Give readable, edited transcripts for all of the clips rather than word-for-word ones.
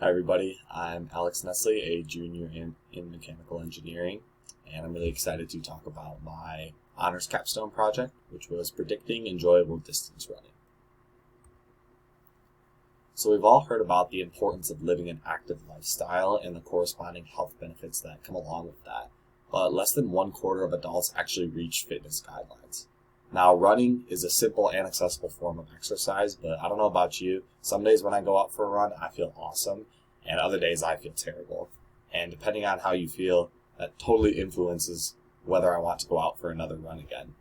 Hi everybody, I'm Alex Nestle, a junior in mechanical engineering, and I'm really excited to talk about my honors capstone project, which was predicting enjoyable distance running. So we've all heard about the importance of living an active lifestyle and the corresponding health benefits that come along with that, but less than 1/4 of adults actually reach fitness guidelines. Now, running is a simple and accessible form of exercise, but I don't know about you. Some days when I go out for a run, I feel awesome, and other days I feel terrible. And depending on how you feel, that totally influences whether I want to go out for another run again.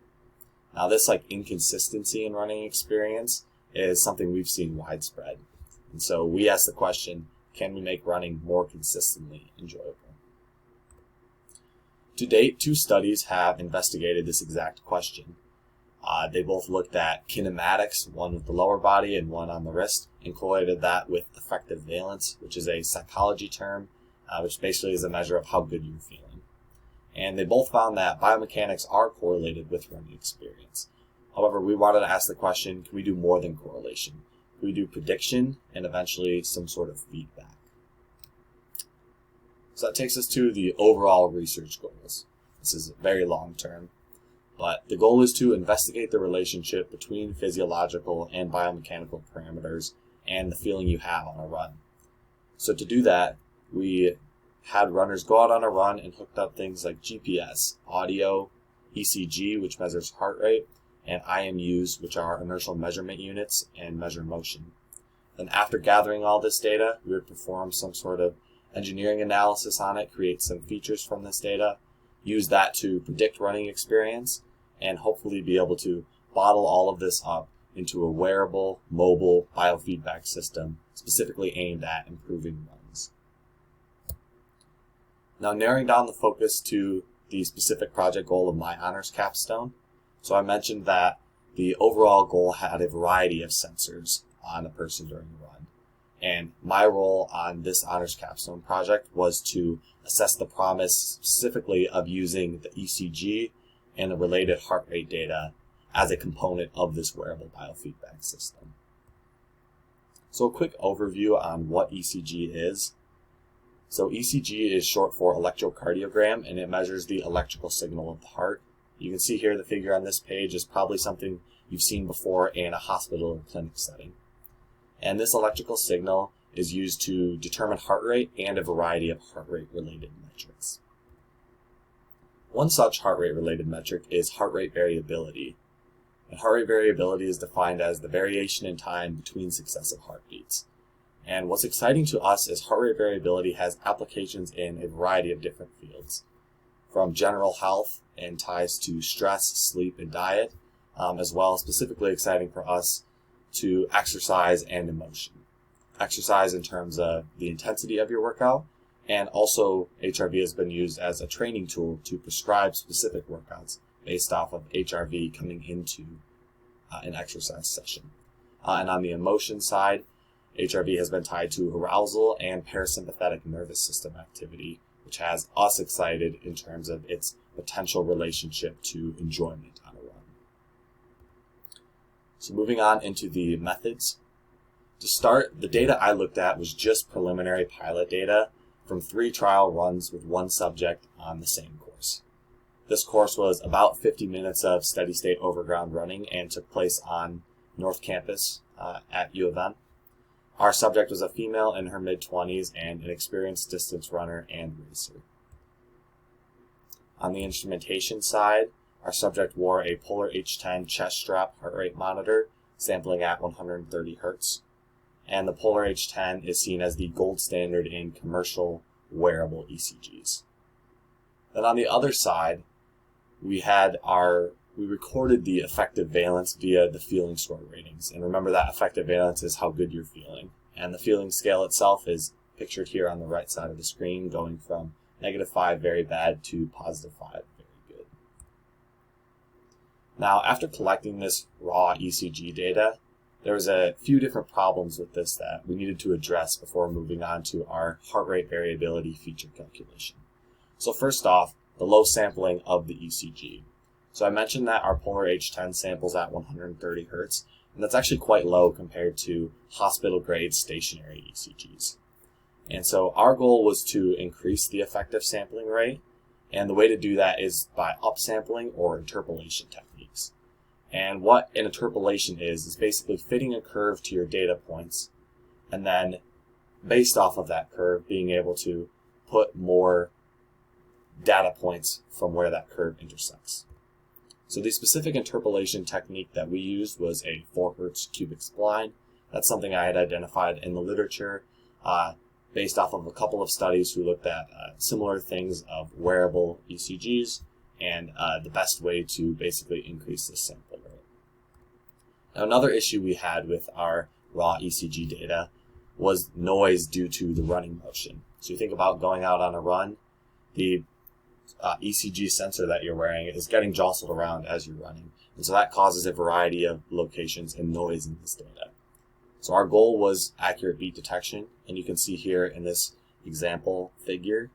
Now, this inconsistency in running experience is something we've seen widespread. And so we ask the question, can we make running more consistently enjoyable? To date, 2 studies have investigated this exact question. They both looked at kinematics, one with the lower body and one on the wrist, and correlated that with effective valence, which is a psychology term, which basically is a measure of how good you're feeling. And they both found that biomechanics are correlated with running experience. However, we wanted to ask the question, can we do more than correlation? Can we do prediction and eventually some sort of feedback? So that takes us to the overall research goals. This is very long term. But the goal is to investigate the relationship between physiological and biomechanical parameters and the feeling you have on a run. So to do that, we had runners go out on a run and hooked up things like GPS, audio, ECG, which measures heart rate, and IMUs, which are inertial measurement units and measure motion. Then after gathering all this data, we would perform some sort of engineering analysis on it, create some features from this data, use that to predict running experience, and hopefully be able to bottle all of this up into a wearable, mobile biofeedback system specifically aimed at improving runs. Now, narrowing down the focus to the specific project goal of my honors capstone. So I mentioned that the overall goal had a variety of sensors on a person during the run. And my role on this honors capstone project was to assess the promise specifically of using the ECG and the related heart rate data as a component of this wearable biofeedback system. So a quick overview on what ECG is. So ECG is short for electrocardiogram, and it measures the electrical signal of the heart. You can see here the figure on this page is probably something you've seen before in a hospital or clinic setting. And this electrical signal is used to determine heart rate and a variety of heart rate related metrics. One such heart rate related metric is heart rate variability. And heart rate variability is defined as the variation in time between successive heartbeats. And what's exciting to us is heart rate variability has applications in a variety of different fields, from general health and ties to stress, sleep, and diet, as well as specifically exciting for us to exercise and emotion. Exercise in terms of the intensity of your workout, and also HRV has been used as a training tool to prescribe specific workouts based off of HRV coming into an exercise session. And on the emotion side, HRV has been tied to arousal and parasympathetic nervous system activity, which has us excited in terms of its potential relationship to enjoyment on a run. So moving on into the methods. To start, the data I looked at was just preliminary pilot data from 3 trial runs with 1 subject on the same course. This course was about 50 minutes of steady state overground running and took place on North Campus at U of M. Our subject was a female in her mid-20s and an experienced distance runner and racer. On the instrumentation side, our subject wore a Polar H10 chest strap heart rate monitor, sampling at 130 Hertz. And the Polar H10 is seen as the gold standard in commercial wearable ECGs. Then on the other side, we recorded the effective valence via the feeling score ratings. And remember that effective valence is how good you're feeling. And the feeling scale itself is pictured here on the right side of the screen, going from -5 very bad to +5 very good. Now, after collecting this raw ECG data, there was a few different problems with this that we needed to address before moving on to our heart rate variability feature calculation. So first off, the low sampling of the ECG. So I mentioned that our Polar H10 samples at 130 Hertz, and that's actually quite low compared to hospital-grade stationary ECGs. And so our goal was to increase the effective sampling rate, and the way to do that is by upsampling or interpolation techniques. And what an interpolation is basically fitting a curve to your data points, and then based off of that curve, being able to put more data points from where that curve intersects. So the specific interpolation technique that we used was a 4 Hz cubic spline. That's something I had identified in the literature based off of a couple of studies who looked at similar things of wearable ECGs and the best way to basically increase the sampling rate. Now, another issue we had with our raw ECG data was noise due to the running motion. So you think about going out on a run, the ECG sensor that you're wearing is getting jostled around as you're running. And so that causes a variety of locations and noise in this data. So our goal was accurate beat detection. And you can see here in this example figure,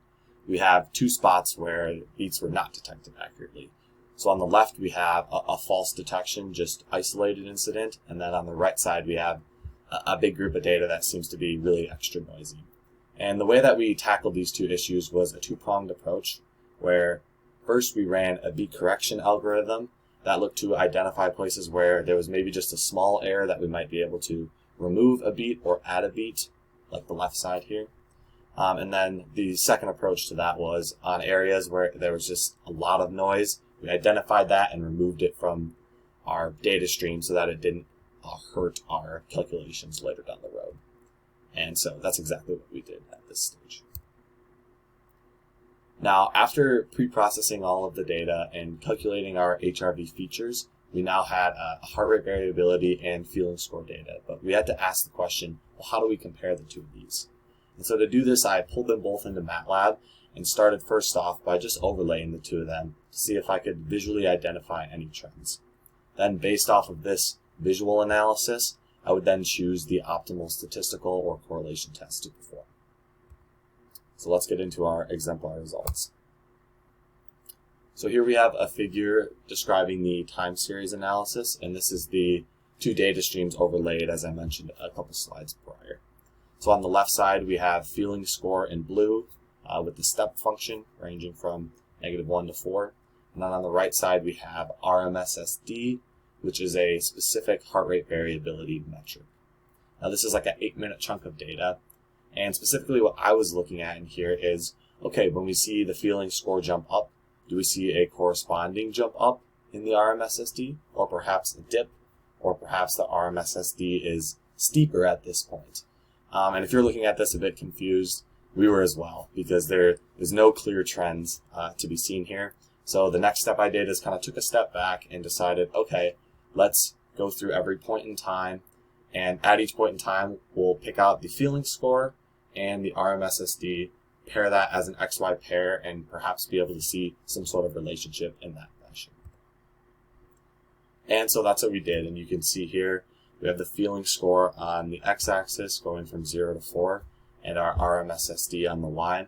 we have 2 spots where beats were not detected accurately. So on the left, we have a false detection, just isolated incident. And then on the right side, we have a big group of data that seems to be really extra noisy. And the way that we tackled these 2 issues was a 2-pronged approach, where first we ran a beat correction algorithm that looked to identify places where there was maybe just a small error that we might be able to remove a beat or add a beat, like the left side here. And then the second approach to that was on areas where there was just a lot of noise, we identified that and removed it from our data stream so that it didn't hurt our calculations later down the road. And so that's exactly what we did at this stage. Now, after pre-processing all of the data and calculating our HRV features, we now had a heart rate variability and feeling score data. But we had to ask the question, well, how do we compare the 2 of these? And so to do this, I pulled them both into MATLAB and started first off by just overlaying the 2 of them to see if I could visually identify any trends. Then, based off of this visual analysis, I would then choose the optimal statistical or correlation test to perform. So let's get into our exemplary results. So here we have a figure describing the time series analysis, and this is the 2 data streams overlaid, as I mentioned a couple slides prior. So on the left side, we have feeling score in blue with the step function ranging from -1 to 4. And then on the right side, we have RMSSD, which is a specific heart rate variability metric. Now this is like an 8-minute chunk of data. And specifically what I was looking at in here is, okay, when we see the feeling score jump up, do we see a corresponding jump up in the RMSSD, or perhaps a dip, or perhaps the RMSSD is steeper at this point? And if you're looking at this a bit confused, we were as well, because there is no clear trends to be seen here. So the next step I did is kind of took a step back and decided, okay, let's go through every point in time, and at each point in time, we'll pick out the feeling score and the RMSSD, pair that as an XY pair, and perhaps be able to see some sort of relationship in that fashion. And so that's what we did, and you can see here we have the feeling score on the x-axis going from 0 to 4, and our RMSSD on the y.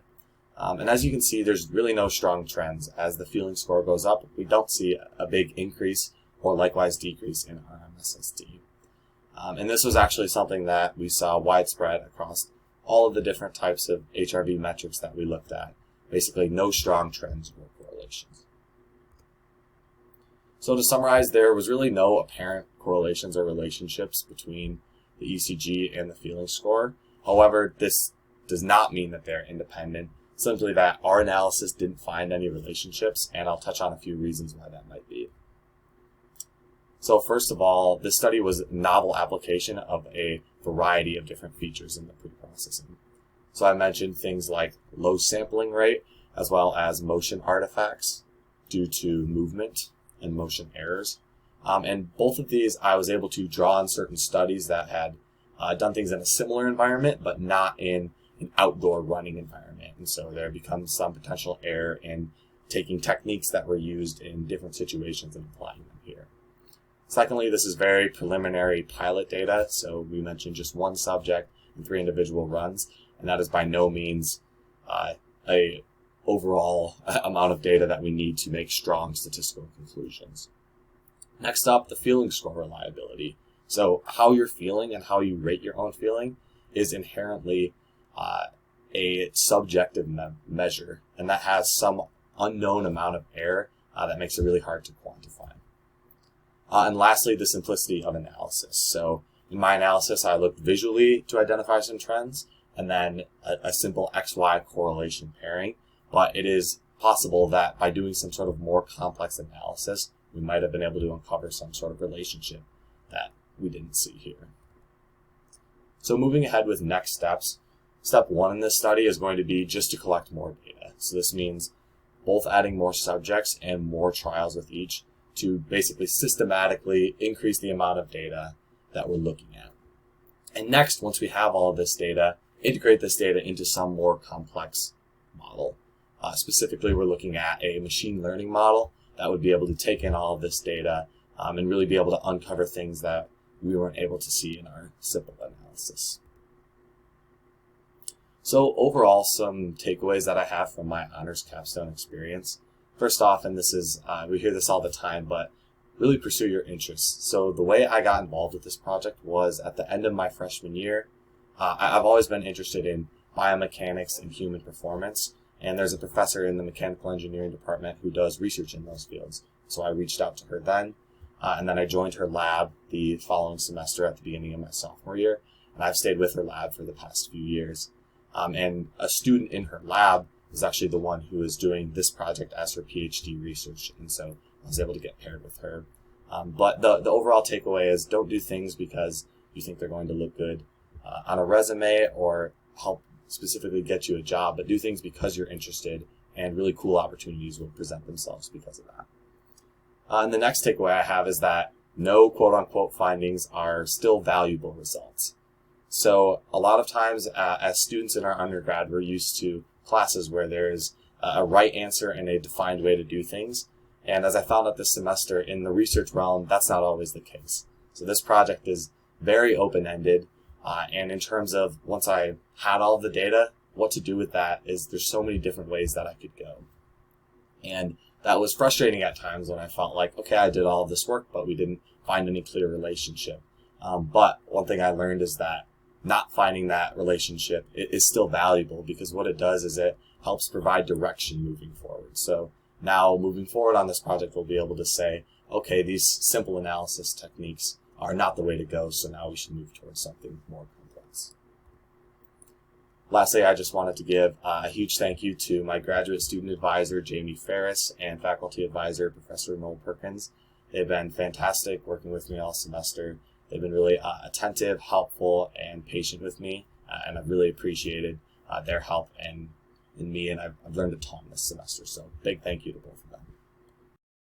And as you can see, there's really no strong trends. As the feeling score goes up, we don't see a big increase or likewise decrease in RMSSD. And this was actually something that we saw widespread across all of the different types of HRV metrics that we looked at. Basically, no strong trends or correlations. So to summarize, there was really no apparent correlations or relationships between the ECG and the feeling score. However, this does not mean that they're independent, simply that our analysis didn't find any relationships, and I'll touch on a few reasons why that might be. So first of all, this study was a novel application of a variety of different features in the pre-processing. So I mentioned things like low sampling rate, as well as motion artifacts due to movement and motion errors. And both of these I was able to draw on certain studies that had done things in a similar environment, but not in an outdoor running environment. And so there becomes some potential error in taking techniques that were used in different situations and applying them here. Secondly, this is very preliminary pilot data, so we mentioned just 1 subject and 3 individual runs, and that is by no means a overall amount of data that we need to make strong statistical conclusions. Next up, the feeling score reliability. So how you're feeling and how you rate your own feeling is inherently a subjective measure, and that has some unknown amount of error that makes it really hard to quantify. And lastly, the simplicity of analysis. So in my analysis, I looked visually to identify some trends, and then a simple XY correlation pairing. But it is possible that by doing some sort of more complex analysis, we might have been able to uncover some sort of relationship that we didn't see here. So moving ahead with next steps, step 1 in this study is going to be just to collect more data. So this means both adding more subjects and more trials with each to basically systematically increase the amount of data that we're looking at. And next, once we have all of this data, integrate this data into some more complex model. Specifically, we're looking at a machine learning model that would be able to take in all of this data and really be able to uncover things that we weren't able to see in our simple analysis. So overall, some takeaways that I have from my honors capstone experience. First off, and this is, we hear this all the time, but really pursue your interests. So the way I got involved with this project was at the end of my freshman year. I've always been interested in biomechanics and human performance, and there's a professor in the mechanical engineering department who does research in those fields. So I reached out to her then, and then I joined her lab the following semester at the beginning of my sophomore year, and I've stayed with her lab for the past few years. And a student in her lab is actually the one who is doing this project as her PhD research, and so I was able to get paired with her. But the overall takeaway is don't do things because you think they're going to look good on a resume or help specifically get you a job, but do things because you're interested, and really cool opportunities will present themselves because of that. And the next takeaway I have is that no quote-unquote findings are still valuable results. So a lot of times as students in our undergrad, we're used to classes where there's a right answer and a defined way to do things. And as I found out this semester, in the research realm, that's not always the case. So this project is very open-ended. And in terms of once I had all of the data, what to do with that is there's so many different ways that I could go. And that was frustrating at times when I felt like, okay, I did all of this work, but we didn't find any clear relationship. But one thing I learned is that not finding that relationship is still valuable, because what it does is it helps provide direction moving forward. So now moving forward on this project, we'll be able to say, okay, these simple analysis techniques are not the way to go, so now we should move towards something more complex. Lastly, I just wanted to give a huge thank you to my graduate student advisor, Jamie Ferris, and faculty advisor, Professor Noel Perkins. They've been fantastic working with me all semester. They've been really attentive, helpful, and patient with me, and I've really appreciated their help in me, and I've learned a ton this semester, so big thank you to both of them.